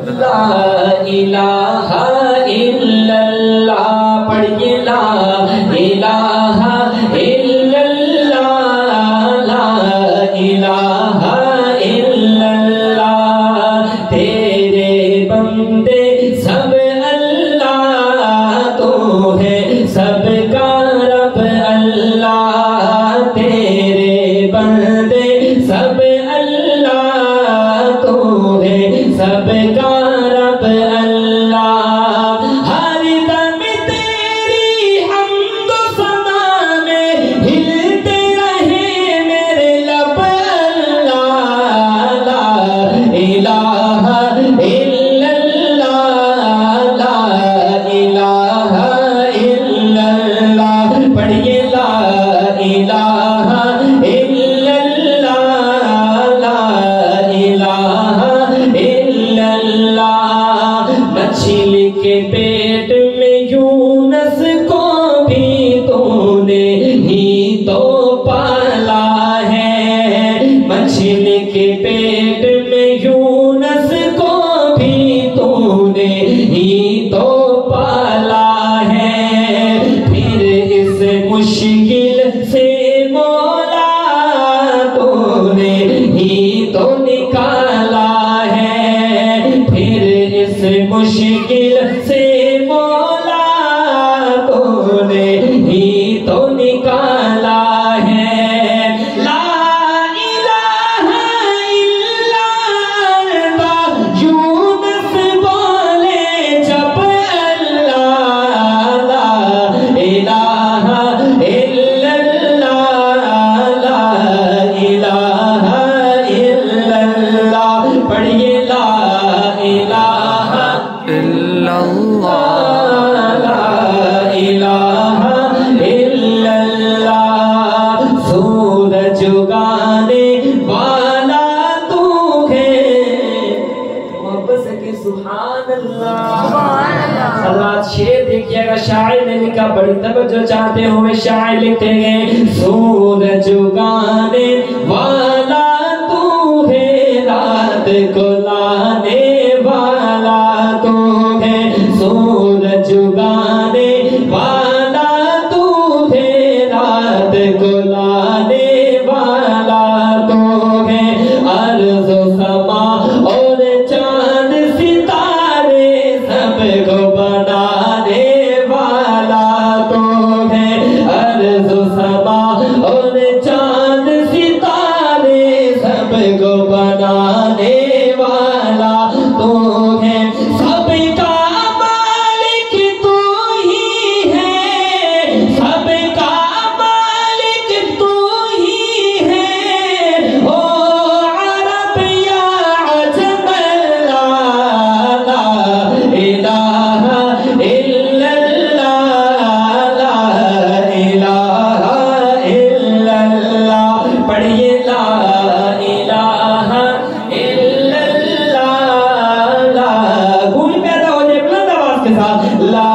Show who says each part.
Speaker 1: لا الہ الا اللہ پڑھیے لا الہ الا اللہ لا الہ الا اللہ تیرے بندے سب اللہ تو ہے سب کا رب اللہ تیرے بندے سب اللہ تو ہے سب کا رب اللہ ہر دم تیری حمد و ثنا میں ہلتے رہے میرے لب اللہ لا الہ الا اللہ لا الہ الا اللہ پڑھیے لا الہ الا اللہ لا الہ الا اللہ مچھلی کے پیٹ میں یونس کو بھی تو نے ہی تو پالا ہے مچھلی کے پیٹ میں یونس کو بھی تو نے ہی تو پالا ہے پھر اس مشکل سے مولا تو نے ہی تو نکالا ہے پھر اس مشکل سے مولا تو نے ہی تو نکالا ہے لا الہ الا اللہ یونس بولے جب اللہ لا الہ الا اللہ لا الہ الا اللہ پڑھیے لا الہ
Speaker 2: الا اللہ
Speaker 1: لا الہ الا اللہ سورج اگانے والا تو ہے محبت سے کہ سبحان اللہ حضرات شعر دیکھئے گا شاعر نے لکھا بڑی توجہ چاہتے ہوئے شاعر لکھتے ہیں سورج اگانے والا تو ہے رات کو لانے والا تو ہے سورج اگانے والا تو ہے رات کو لانے والا تو ہے ارض و سما اور چاند ستارے سب کو بنانے والا تو ہے ارض و سما اور چاند ستارے سب کو بنانے والا تو ہے سب کا مالک تو ہی ہے سب کا مالک تو ہی ہے او عرب یا عجم اللہ لا الہ الا اللہ لا الہ الا اللہ پڑھیے لا الہ الا اللہ لا گونج پیدا ہو جائے بلند آواز کے ساتھ لا